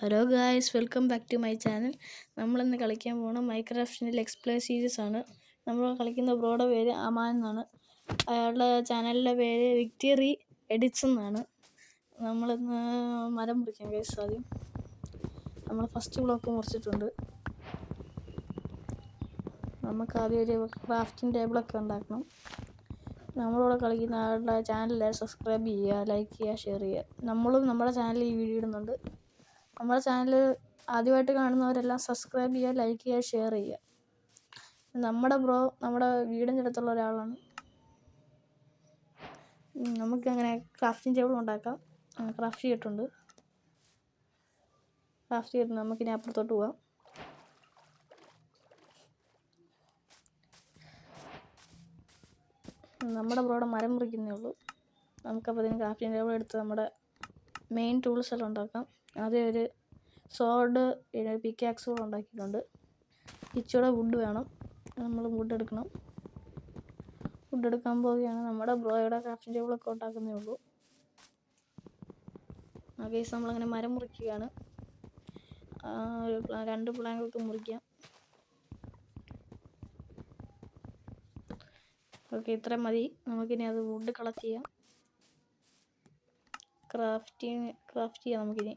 Hello guys, welcome back to my channel. നമ്മളിന്ന് കളിക്കാൻ പോകുന്ന മൈൻക്രാഫ്റ്റിൻ്റെ എക്സ്പ്ലെയിൻ സീരീസ് ആണ്. നമ്മൾ കളിക്കുന്ന ബ്രോയുടെ പേര് അമാൻ എന്നാണ്. അയാളുടെ ചാനലിൻ്റെ പേര് വിക്ടറി എഡിറ്റ്സ് എന്നാണ്. നമ്മളിന്ന് മരം മുറിക്കാം ഗൈസ്. ആദ്യം നമ്മൾ ഫസ്റ്റ് ബ്ലോക്ക് മുറിച്ചിട്ടുണ്ട്. നമുക്ക് ആദ്യം ഒരു ക്രാഫ്റ്റിംഗ് ടേബിളൊക്കെ ഉണ്ടാക്കണം. നമ്മളിവിടെ കളിക്കുന്ന ആളുടെ ചാനൽ സബ്സ്ക്രൈബ് ചെയ്യുക, ലൈക്ക് ചെയ്യുക, ഷെയർ ചെയ്യുക. നമ്മളും നമ്മുടെ ചാനലിൽ ഈ വീഡിയോ ഇടുന്നുണ്ട്. നമ്മുടെ ചാനൽ ആദ്യമായിട്ട് കാണുന്നവരെല്ലാം സബ്സ്ക്രൈബ് ചെയ്യുക, ലൈക്ക് ചെയ്യുക, ഷെയർ ചെയ്യുക. നമ്മുടെ ബ്രോ നമ്മുടെ വീടിൻ്റെ അടുത്തുള്ള ഒരാളാണ്. നമുക്കങ്ങനെ ക്രാഫ്റ്റിംഗ് ടേബിൾ ഉണ്ടാക്കാം. ക്രാഫ്റ്റ് ചെയ്തിട്ടുണ്ട്. നമുക്കിനി അപ്പുറത്തോട്ട് പോവാം. നമ്മുടെ ബ്രോയുടെ മരം മുറിക്കുന്നേ ഉള്ളൂ. നമുക്കപ്പോൾ ഇതിന് ക്രാഫ്റ്റിംഗ് ടേബിൾ എടുത്ത് നമ്മുടെ മെയിൻ ടൂൾസ് എല്ലാം ഉണ്ടാക്കാം. ആദ്യം ഒരു സോഡ്, പിക്കാക്സ് കൂടെ ഉണ്ടാക്കിയിട്ടുണ്ട്. ഇച്ചിരി വുഡ് വേണം. നമ്മൾ വുഡ് എടുക്കണം. വുഡ് എടുക്കാൻ പോവുകയാണ്. നമ്മുടെ ബ്രോയുടെ ക്രാഫ്റ്റിംഗ് ടേബിളൊക്കെ ഉണ്ടാക്കുന്നേ ഉള്ളൂ. ആ കേസ് നമ്മളങ്ങനെ മരം മുറിക്കുകയാണ്. ഒരു 2 പ്ലാങ്കൊക്കെ മുറിക്കാം. ഓക്കെ, ഇത്രയും മതി. നമുക്കിനി അത് വുഡ് കളക്ട് ചെയ്യാം. ക്രാഫ്റ്റ് ചെയ്യാം നമുക്കിനി.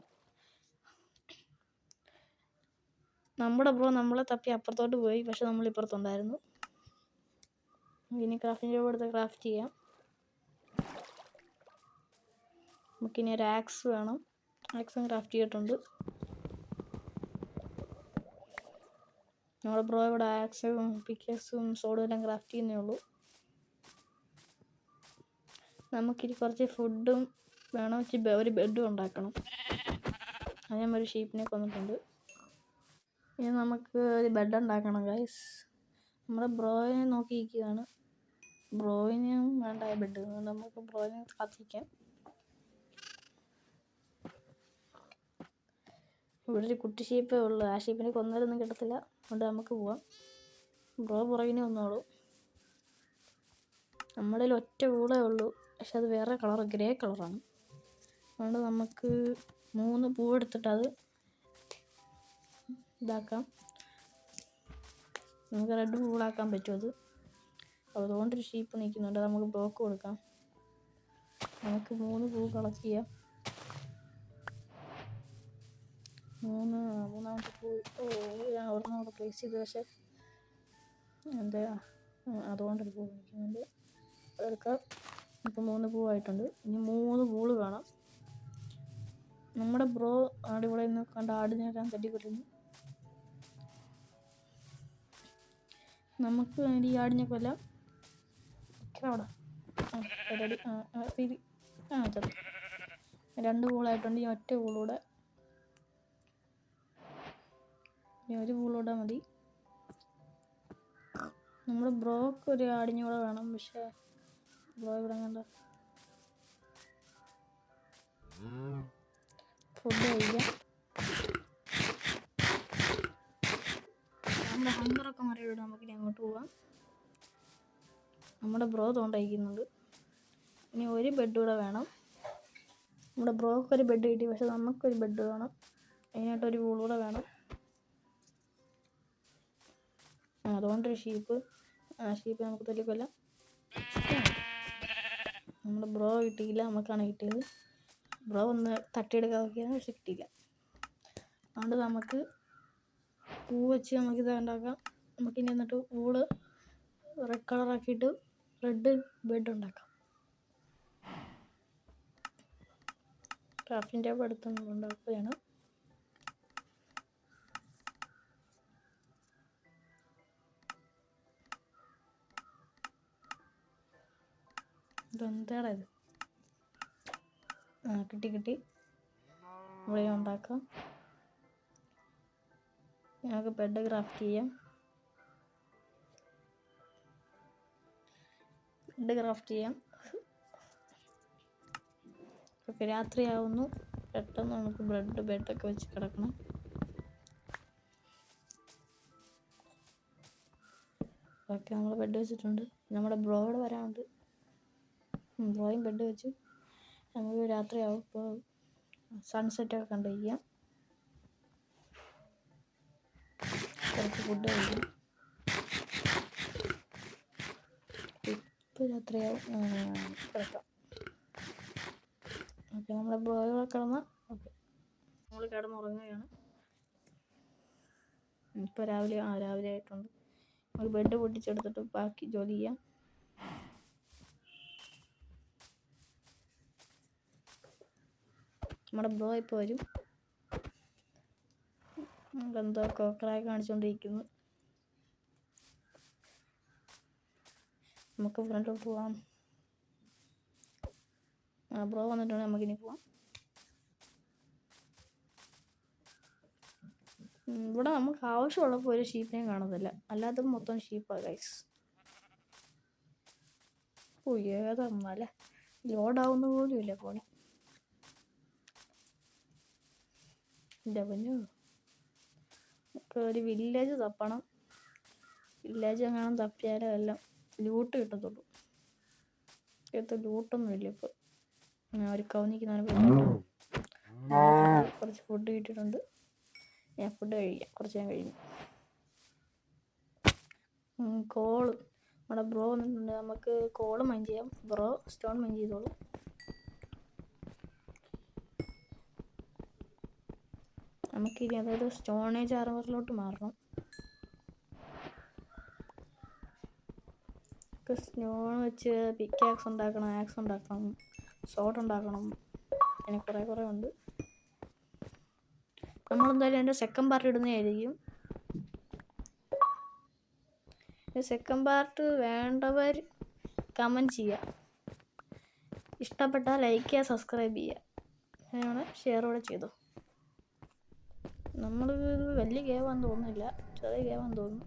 നമ്മുടെ ബ്രോ നമ്മളെ തപ്പി അപ്പുറത്തോട്ട് പോയി, പക്ഷെ നമ്മളിപ്പുറത്തുണ്ടായിരുന്നു. ഇനി ക്രാഫ്റ്റിംഗ് ടേബിൾ എടുത്ത് ക്രാഫ്റ്റ് ചെയ്യാം. നമുക്കിനി ഒരു ആക്സ് വേണം. ആക്സും ക്രാഫ്റ്റ് ചെയ്തിട്ടുണ്ട്. നമ്മുടെ ബ്രോ ഇവിടെ ആക്സും പിക്കാക്സും സോഡും എല്ലാം ക്രാഫ്റ്റ് ചെയ്യുന്നേ ഉള്ളൂ. നമുക്കിനി കുറച്ച് ഫുഡും വേണം. ഒരു ബെഡും ഉണ്ടാക്കണം. അത് ഞാൻ ഒരു ഷീപ്പിനെ കൊന്നിട്ടുണ്ട്. ഇനി നമുക്ക് ഒരു ബെഡ് ഉണ്ടാക്കണം ഗൈസ്. നമ്മുടെ ബ്രോയിനെ നോക്കിയിരിക്കുകയാണ്. ബ്രോയിനും വേണ്ട ബെഡ്. നമുക്ക് ബ്രോയിനെ കാത്തിരിക്കാം. ഇവിടെ ഒരു കുട്ടി ഷീപ്പേ ഉള്ളൂ. ആ ഷീപ്പിനെ കൊന്നൊരൊന്നും കിട്ടത്തില്ല. അതുകൊണ്ട് നമുക്ക് പോവാം. ബ്രോ പുറകിനെ വന്നോളൂ. നമ്മുടെ ഒറ്റ വൂളേ ഉള്ളൂ, പക്ഷെ അത് വേറെ കളർ, ഗ്രേ കളറാണ്. അതുകൊണ്ട് നമുക്ക് 3 പൂവെടുത്തിട്ട് അത് ഇതാക്കാം. നമുക്ക് റെഡ് പൂളാക്കാൻ പറ്റും. അതുകൊണ്ടൊരു ഷീപ്പ് നിൽക്കുന്നുണ്ട്. നമുക്ക് ബ്ലോക്ക് കൊടുക്കാം. നമുക്ക് 3 പൂ കളക്ട് ചെയ്യാം. മൂന്നാമത്തെ പൂ ഞാൻ ഒരെണ്ണം അവിടെ പ്ലേസ് ചെയ്തു, പക്ഷെ എന്താ അതുകൊണ്ടൊരു പൂ നിൽക്കുന്നുണ്ട്. എടുക്കാം. ഇപ്പം 3 പൂവായിട്ടുണ്ട്. ഇനി 3 പൂള് വേണം. നമ്മുടെ ബ്രോ ഇവിടെ നിന്ന് കണ്ട ആടിനെല്ലാം തട്ടിക്കൊല്ലുന്നു. നമുക്ക് വേണ്ടി ഈ ആടിനെ കൊല്ലാം. അവിടെ ചത്തു. 2 പൂളായിട്ടുണ്ട്. ഈ ഒറ്റ പൂളൂടെ, ഇനി ഒരു പൂളൂടെ മതി. നമ്മുടെ ബ്രോക്ക് ഒരു ആടിനൂടെ വേണം, പക്ഷേ ബ്രോ ഇവിടെ കണ്ട ഫുഡ് കഴിക്കാം. നമ്മുടെ ഹങ്കറൊക്കെ മറിയിടും. നമുക്കിനി അങ്ങോട്ട് പോവാം. നമ്മുടെ ബ്രോ തോണ്ടയിക്കുന്നുണ്ട്. ഇനി ഒരു ബെഡ് കൂടെ വേണം. നമ്മുടെ ബ്രോക്ക് ഒരു ബെഡ് കിട്ടി, പക്ഷെ നമുക്കൊരു ബെഡ് വേണം. അതിനായിട്ടൊരു വൂൾ കൂടെ വേണം. അതുകൊണ്ടൊരു ഷീപ്പ്. ആ ഷീപ്പ് നമുക്ക് തല്ലിക്കൊല്ലാം. നമ്മുടെ ബ്രോ കിട്ടിയില്ല, നമുക്കാണ് കിട്ടിയത്. ബ്രോ ഒന്ന് തട്ടിയെടുക്കാൻ നോക്കിയാണ്, പക്ഷെ കിട്ടിയില്ല. അതുകൊണ്ട് നമുക്ക് പൂ വെച്ച് നമുക്കിത് ഉണ്ടാക്കാം. നമുക്കിനി എന്നിട്ട് വൂള് റെഡ് കളറാക്കിയിട്ട് റെഡ് ബെഡ് ഉണ്ടാക്കാം. ക്രാഫ്റ്റിംഗ് ടേബിൾ എടുത്ത് ഉണ്ടാക്കുകയാണ്. ഇതെന്താടാ ഇത്? കിട്ടി. ഇവിടെ ഉണ്ടാക്കാം. ഞങ്ങൾക്ക് ബെഡ് ക്രാഫ്റ്റ് ചെയ്യാം. ഓക്കെ, രാത്രിയാവുന്നു. പെട്ടെന്ന് നമുക്ക് ബെഡൊക്കെ വെച്ച് കിടക്കണം. ഓക്കെ, നമ്മൾ ബെഡ് വെച്ചിട്ടുണ്ട്. നമ്മുടെ ബ്രോയോട് വരാനുണ്ട്. ബ്രോയും ബെഡ് വെച്ചു. നമുക്ക് രാത്രിയാവും. ഇപ്പോൾ സൺസെറ്റൊക്കെ കണ്ടിരിക്കാം. കുറച്ച് ഫുഡ് കഴിക്കും. ഇപ്പോൾ രാത്രിയാവും കിടക്കാം. ഓക്കെ, നമ്മുടെ ബ്രോയിലർ കിടന്നാൽ ഓക്കെ നമ്മൾ കിടന്നുറങ്ങുകയാണ്. ഇപ്പോൾ രാവിലെ ആയിട്ടുണ്ട്. നമുക്ക് ബെഡ് പൊട്ടിച്ചെടുത്തിട്ട് ബാക്കി ജോലി ചെയ്യാം. നമ്മുടെ ബ്രോ ഇപ്പോൾ വരും. എന്തോ കോക്കറായി കാണിച്ചുകൊണ്ടിരിക്കുന്നു. നമുക്ക് ഫ്രണ്ടിലോട്ട് പോവാം. ബ്രോ വന്നിട്ടുണ്ടെങ്കിൽ നമുക്കിനി പോവാം. ഇവിടെ നമുക്ക് ആവശ്യമുള്ളപ്പോൾ ഒരു ഷീപ്പിനെയും കാണത്തില്ല, അല്ലാതെ മൊത്തം ഷീപ്പാണ് ഗൈസ്. ഏതാ മല ലോഡാവുന്ന പോലും ഇല്ല ഫോണിൽ. നമുക്ക് ഒരു വില്ലേജ് തപ്പണം. വില്ലേജ് എങ്ങാനും തപ്പിയാലേ എല്ലാം ലൂട്ട് കിട്ടത്തുള്ളൂ. ലൂട്ടൊന്നും ഇല്ല ഇപ്പോൾ. ഞാൻ ഒരു കവനിക്കുന്നതിന് കുറച്ച് ഫുഡ് കിട്ടിയിട്ടുണ്ട്. ഞാൻ ഫുഡ് കഴിക്കാം കുറച്ച് നേരം കഴിഞ്ഞു. കോള് നമ്മുടെ ബ്രോ വന്നിട്ടുണ്ട്. നമുക്ക് കോള് മൈൻ ചെയ്യാം. ബ്രോ സ്റ്റോൺ മൈൻ ചെയ്തോളൂ. നമുക്കിനി അതായത് സ്റ്റോണേജ് ആർമറിലോട്ട് മാറണം. സ്റ്റോൺ വെച്ച് പിക്കാക്സ് ഉണ്ടാക്കണം, ആക്സ് ഉണ്ടാക്കണം, സോട്ട് ഉണ്ടാക്കണം, അങ്ങനെ കുറേ ഉണ്ട്. നമ്മളെന്തായാലും എൻ്റെ സെക്കൻഡ് പാർട്ട് ഇടുന്നതായിരിക്കും. സെക്കൻഡ് പാർട്ട് വേണ്ടവർ കമൻറ്റ് ചെയ്യുക. ഇഷ്ടപ്പെട്ടാൽ ലൈക്ക് ചെയ്യുക, സബ്സ്ക്രൈബ് ചെയ്യുക, അങ്ങനെ ഷെയർ കൂടെ ചെയ്തു. നമ്മൾ വലിയ ഗെയിമാണെന്ന് തോന്നുന്നില്ല, ചെറിയ ഗെയിമാണെന്ന് തോന്നുന്നു.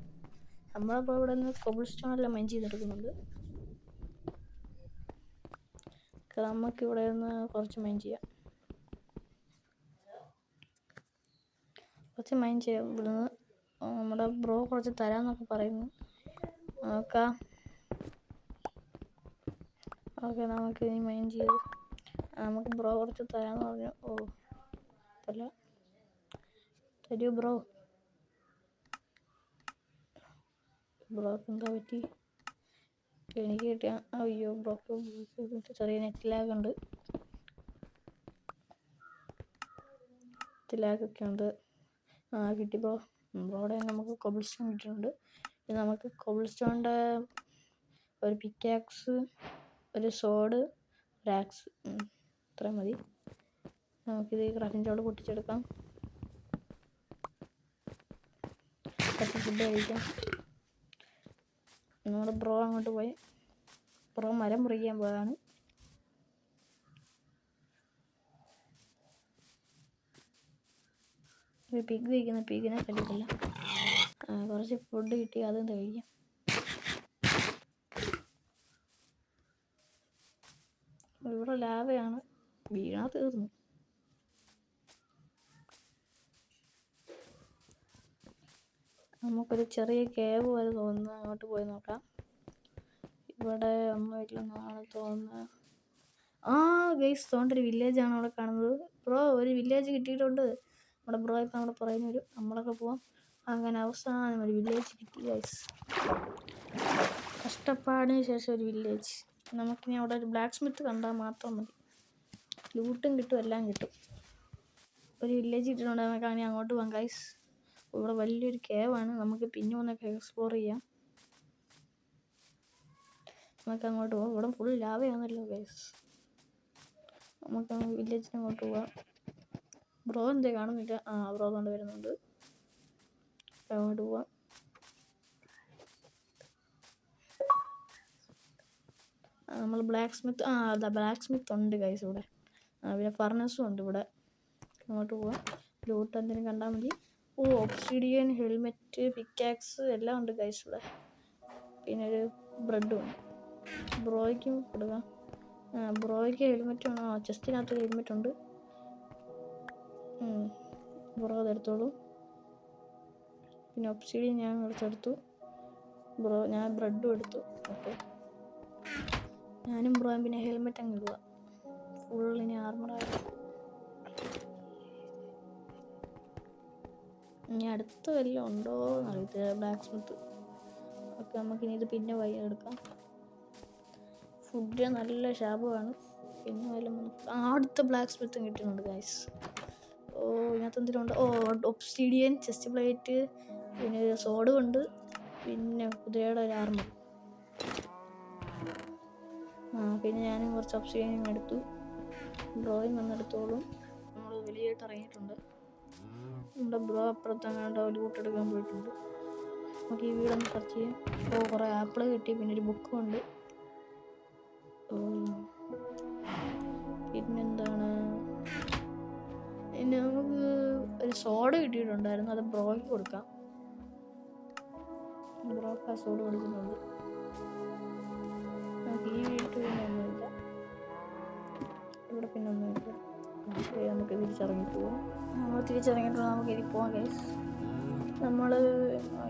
നമ്മളിപ്പോൾ ഇവിടെ നിന്ന് കോബിൾ സ്റ്റോണെല്ലാം മൈൻ ചെയ്തെടുക്കുന്നുണ്ട്. നമുക്കിവിടെ നിന്ന് കുറച്ച് മൈൻ ചെയ്യാം. ഇവിടുന്ന് നമ്മുടെ ബ്രോ കുറച്ച് തരാമെന്നൊക്കെ പറയുന്നു. നോക്കാം. ഓക്കെ, നമുക്ക് ഇനി മൈൻ ചെയ്ത് നമുക്ക് ബ്രോ കുറച്ച് തരാമെന്ന് പറഞ്ഞു. അല്ല തരൂ ബ്രോ. ബ്രോക്ക് എന്താ പറ്റി? എനിക്ക് കിട്ടിയ അയ്യോ ബ്രോക്ക് ചെറിയ നെറ്റ് ലാഗ് ഉണ്ട്. ലാഗൊക്കെ ഉണ്ട്. കിട്ടി ബ്രോ. ബ്രോയുടെ നമുക്ക് കോബിൾ സ്റ്റോൺ കിട്ടിയിട്ടുണ്ട്. പിന്നെ നമുക്ക് കോബിൾ സ്റ്റോണിൻ്റെ ഒരു പിക്കാക്സ്, ഒരു സോഡ്, ഒരു ആക്സ്, ഇത്രയും മതി. നമുക്കിത് ക്രാഫ്റ്റിംഗ് ടേബിൾ പൊട്ടിച്ചെടുക്കാം. കുറച്ച് ഫുഡ് കഴിക്കാം. നമ്മുടെ ബ്രോ അങ്ങോട്ട് പോയി. ബ്രോ മരം മുറിക്കാൻ പോയതാണ്. ഒരു പിഗ് കഴിക്കുന്ന പിഗിനെ കണ്ടിട്ടില്ല. കുറച്ച് ഫുഡ് കിട്ടി, അതും കഴിക്കാം. ഇവിടെ ലാവയാണ്, വീണാ തീർന്നു. നമുക്കൊരു ചെറിയ കേവ് പോലെ തോന്നുന്നു, അങ്ങോട്ട് പോയി നോക്കാം. ഇവിടെ ഒന്നുമില്ലെന്നാണ് തോന്നുന്നത്. ഗൈസ്, തോണ്ടൊരു വില്ലേജാണ് അവിടെ കാണുന്നത്. ബ്രോ ഒരു വില്ലേജ് കിട്ടിയിട്ടുണ്ട്. നമ്മുടെ ബ്രോ ഇപ്പം നമ്മുടെ പുറകിന് വരും, നമ്മളൊക്കെ പോവാം. അങ്ങനെ അവസാനം ഒരു വില്ലേജ് കിട്ടി ഗൈസ്. കഷ്ടപ്പാടിന് ശേഷം ഒരു വില്ലേജ്. നമുക്കിനി അവിടെ ഒരു ബ്ലാക്ക് സ്മിത്ത് കണ്ടാൽ മാത്രം മതി. ലൂട്ടും കിട്ടും, എല്ലാം കിട്ടും. ഒരു വില്ലേജ് കിട്ടിയിട്ടുണ്ട്. നമുക്ക് അങ്ങനെ അങ്ങോട്ട് പോകാം ഗൈസ്. ഇവിടെ വലിയൊരു കേവാണ്. നമുക്ക് പിന്നെ ഒന്നൊക്കെ എക്സ്പ്ലോർ ചെയ്യാം. നമുക്ക് അങ്ങോട്ട് പോകാം. ഇവിടെ ഫുൾ ലാവയാണല്ലോ ഗൈസ്. നമുക്ക് വില്ലേജിന് അങ്ങോട്ട് പോവാം. ബ്രോ എന്തേ കാണുന്നില്ല? ബ്രോ കൊണ്ട് വരുന്നുണ്ട്. അങ്ങോട്ട് പോവാം. നമ്മൾ ബ്ലാക്ക് സ്മിത്ത് ഉണ്ട് ഗൈസ് ഇവിടെ. പിന്നെ ഫർണസും ഉണ്ട് ഇവിടെ. അങ്ങോട്ട് പോവാം. ലൂട്ട് എന്തെങ്കിലും കണ്ടാൽ മതി. ഒബ്സിഡിയൻ, ഹെൽമെറ്റ്, പിക്കാക്സ് എല്ലാം ഉണ്ട് ഗൈസ് ഇവിടെ. പിന്നെ ഒരു ബ്രെഡും ഉണ്ട്. ബ്രോയ്ക്കും കൊടുക്കാം. ബ്രോയ്ക്ക് ഹെൽമെറ്റ് വേണോ? ചെസ്റ്റിനകത്ത് ഹെൽമെറ്റ് ഉണ്ട്. ബ്രോ അതെടുത്തോളൂ. പിന്നെ ഒബ്സിഡിയൻ ഞാൻ കുറച്ചെടുത്തു. ഞാൻ ബ്രെഡും എടുത്തു. ഓക്കെ, ഞാനും ബ്രോയും പിന്നെ ഹെൽമെറ്റ് അങ്ങ് ഇടുക. ഫുള്ളിന് ആർമറായി. ഇനി അടുത്ത വല്ലതും ഉണ്ടോ എന്നറിയത്തില്ല. Black Smith. ഓക്കെ, നമുക്കിനി ഇത് പിന്നെ വയ്യ എടുക്കാം. ഫുഡ് നല്ല ശാപമാണ്. പിന്നെ വല്ല അടുത്ത ബ്ലാക്ക് സ്മിത്തും കിട്ടുന്നുണ്ട് ഗൈസ്. ഓ, ഇതിനകത്ത് എന്തെങ്കിലും ഉണ്ട്. ഓ, ഒബ്സിഡിയൻ, ചെസ്റ്റ് പ്ലേറ്റ്, പിന്നെ സോഡും ഉണ്ട്, പിന്നെ കുതിരയുടെ ഒരു ആർമർ. പിന്നെ ഞാനും കുറച്ച് ഒബ്സിഡിയനും എടുത്തു. ബ്രോയും വന്നെടുത്തോളും. നമ്മൾ വെളിയായിട്ട് ഇറങ്ങിയിട്ടുണ്ട്. നമ്മുടെ ബ്രോ അപ്പുറത്തങ്ങാണ്ട് ലൂട്ട് എടുക്കാൻ പോയിട്ടുണ്ട്. നമുക്ക് ഈ വീടൊന്ന് സെർച്ച് ചെയ്യാം. ഓ, കുറേ ആപ്പിൾ കിട്ടി, പിന്നെ ഒരു ബുക്കും ഉണ്ട്. പിന്നെന്താണ്, പിന്നെ നമുക്ക് ഒരു സോഡ കിട്ടിയിട്ടുണ്ടായിരുന്നു. അത് ബ്രോയ്ക്ക് കൊടുക്കാം. ബ്രോക്ക് ആ സോഡ് കൊടുക്കുന്നുണ്ട്. നമുക്ക് ഈ വീട്ടിൽ പിന്നെ ഒന്നുമില്ല. ഇവിടെ പിന്നെ ഒന്നുമില്ല. നമുക്ക് തിരിച്ചിറങ്ങി പോവാം. നമ്മൾ തിരിച്ചിറങ്ങിയിട്ട് നമുക്ക് ഇനി പോവാം ഗൈസ്. നമ്മൾ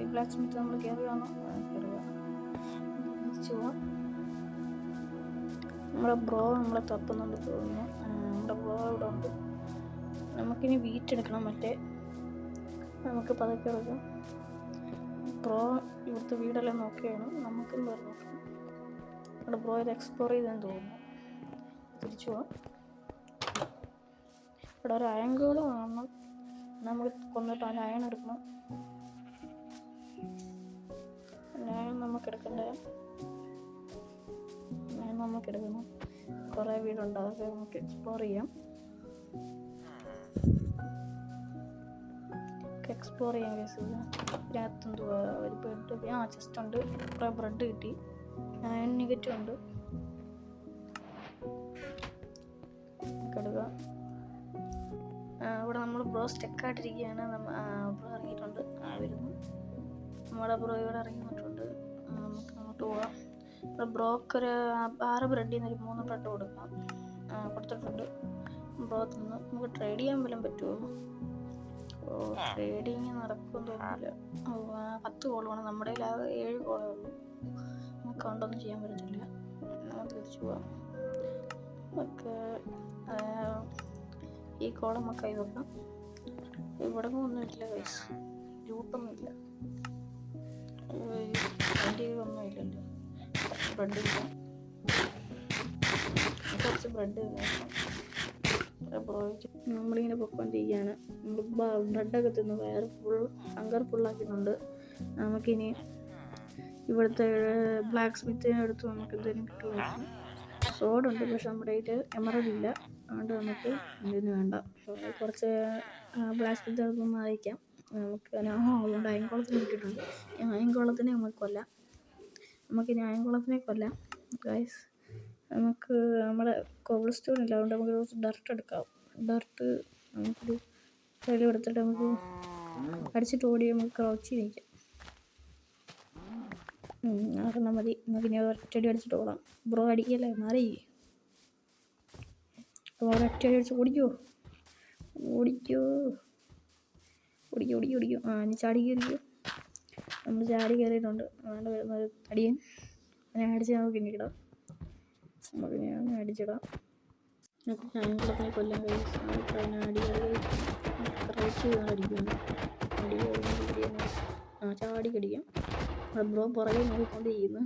ഈ ബ്ലാക്ക് സ്മിത്ത് നമ്മൾ കയറുകയാണോ? കയറുക. തിരിച്ചു പോവാം. നമ്മുടെ ബ്രോ നമ്മളെ തപ്പുന്നുണ്ട് തോന്നുന്നു. നമ്മുടെ ബ്രോ ഇവിടെ ഉണ്ട്. നമുക്കിനി വീട്ടെടുക്കണം. മറ്റേ നമുക്ക് പതുക്കെ എടുക്കാം. ബ്രോ ഇവിടുത്തെ വീടെല്ലാം നോക്കുകയാണ്. നമുക്കും വേറെ നോക്കണം. നമ്മുടെ ബ്രോ ഇത് എക്സ്പ്ലോർ ചെയ്തെന്ന് തോന്നുന്നു. തിരിച്ചു പോവാം. ഇവിടെ ഒരു അയൺകോള് കാണണം. നമുക്ക് കൊന്നിട്ട് അതിന് അയൺ എടുക്കണം. അയൺ നമുക്കെടുക്കണ്ടേ? അയൺ നമുക്കെടുക്കണം. കുറേ വീടുണ്ട്, അതൊക്കെ നമുക്ക് എക്സ്പ്ലോർ ചെയ്യാം. എക്സ്പ്ലോർ ചെയ്യാൻ കേസ്. ഇതിനകത്ത് എന്തുവാ, ഒരു ബെഡ്, ചെസ്റ്റ് ഉണ്ട്. കുറേ ബ്രെഡ് കിട്ടി. അയൺ നെഗറ്റീവ് ഉണ്ട്. എടുക്കുക. ഇവിടെ നമ്മൾ ബ്രോ സ്റ്റെക്കായിട്ടിരിക്കുകയാണ്. ബ്രോ ഇറങ്ങിയിട്ടുണ്ട്. വരുന്നു. നമ്മുടെ ബ്രോ ഇവിടെ ഇറങ്ങിയിട്ടുണ്ട്. നമുക്ക് അങ്ങോട്ട് പോവാം. ബ്രോക്ക് ഒരു 6 ബ്രെഡിൽ നിന്ന് ഒരു 3 ബ്രെഡ് കൊടുക്കാം. കൊടുത്തിട്ടുണ്ട്. ബ്രോ തിന്ന്. നമുക്ക് ട്രേഡ് ചെയ്യാൻ വല്ലതും പറ്റുമോ? ട്രേഡിങ് നടക്കുമെന്ന് തോന്നുന്നില്ല. 10 കോൾ വേണം. നമ്മുടെ കയ്യിൽ 7 കോളേ ഉള്ളൂ. നമുക്ക് കൊണ്ടൊന്നും ചെയ്യാൻ പറ്റത്തില്ല. നമുക്ക് തിരിച്ചു പോവാം. നമുക്ക് ഈ കോൾ നമുക്ക് കൈ വെക്കാം. ഇവിടെ ഒന്നുമില്ല ഗൈസ്. ലൂട്ടൊന്നുമില്ല. ഒന്നുമില്ലല്ലോ. ബ്രെഡ് ഇല്ല. കുറച്ച് ബ്രെഡ് നമ്മളിങ്ങനെ പൊയ്ക്കൊണ്ടിരിക്കുകയാണ്. ബ്രെഡൊക്കെ തിന്ന് വയറ് ഹങ്കർ ഫുള്ളാക്കിയിട്ടുണ്ട്. നമുക്കിനി ഇവിടുത്തെ ബ്ലാക്ക് സ്മിത്തിനെ എടുത്ത് നമുക്ക് എന്തെങ്കിലും കിട്ടുമോ? സോഡുണ്ട്, പക്ഷെ നമ്മുടെ കയ്യിൽ എമറൽഡ് ഇല്ല. അതുകൊണ്ട് നമുക്ക് എന്തിനു വേണ്ട. കുറച്ച് ബ്ലാക്ക് സ്മിത്ത് എടുത്തൊന്ന് അയക്കാം. നമുക്ക് അതുകൊണ്ട് അയൻകുളത്തിന് കിട്ടിയിട്ടുണ്ട്. അയൻകുളത്തിനെ നമുക്ക് കൊല്ലാം. നമുക്കിനി അയൻകുളത്തിനെ കൊല്ലാം ഗൈസ്. നമുക്ക് നമ്മുടെ കോബിൾ സ്റ്റോൺ ഇല്ല. അതുകൊണ്ട് നമുക്ക് കുറച്ച് ഡർട്ട് എടുക്കാം. ഡർട്ട് നമുക്കൊരു കയ്യിൽ എടുത്തിട്ട് നമുക്ക് അടിച്ചിട്ട് ഓടി നമുക്ക് ക്രൗച്ച് നിൽക്കാം. അതെന്നാൽ മതി. നമുക്ക് ഇനി ഒറ്റടി അടിച്ചിട്ട് ഓടാം. ബ്രോ അടിക്കല്ലേ, മാറി. ഒരൊറ്റടി അടിച്ച് ഓടിക്കോ. ഓടിക്കോ. ഇനി ചാടി കയറിക്കോ. നമ്മൾ ചാടി കയറിയിട്ടുണ്ട്. അതുകൊണ്ട് വരുന്നൊരു തടിയൻ. അതിനെ അടിച്ച് നമുക്ക് പിന്നെ ഇടാം. നമുക്ക് ഞാൻ അടിച്ചിടാം. അയൻകുളത്തിനെ കൊല്ലാൻ കഴിയും. അടി ക്രൗച്ച് ചെയ്താണ് അടിക്കുകയാണ്. ചാടി കടിക്കാം. ബ്രോ പുറകെ നോക്കിക്കൊണ്ടിരിക്കുന്നു.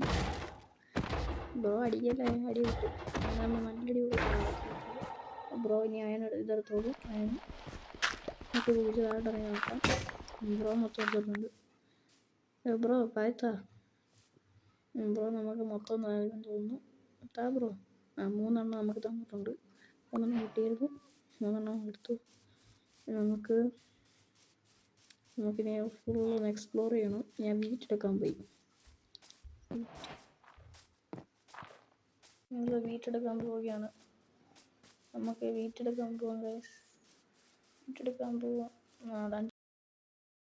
ബ്രോ അടിക്കല്ലേ, അടി കിട്ടും. നമ്മൾ നല്ലടി കൊടുക്കണം. ബ്രോ ഇനി ഇതെടുത്തോളൂ. നമുക്ക് കൂടുതലായിട്ട് ഇറങ്ങി നോക്കാം. ബ്രോ മൊത്തം എടുത്തിട്ടുണ്ട്. ബ്രോ പായത്താ. ബ്രോ നമുക്ക് മൊത്തം നൽകാൻ തോന്നുന്നു. ബ്രോ 3 എണ്ണം നമുക്ക് തന്നിട്ടുണ്ട്. 1 എണ്ണം കിട്ടിയിരുന്നു. 3 എണ്ണം എടുത്തു. നമുക്കിനി ഫുൾ ഒന്ന് എക്സ്പ്ലോർ ചെയ്യണം. ഞാൻ വീട്ടെടുക്കാൻ പോയി. നമ്മൾ വീട്ടെടുക്കാൻ പോവുകയാണ്. നമുക്ക് വീട്ടെടുക്കാൻ പോവാം ഗൈസ്. വീട്ടെടുക്കാൻ പോവാം.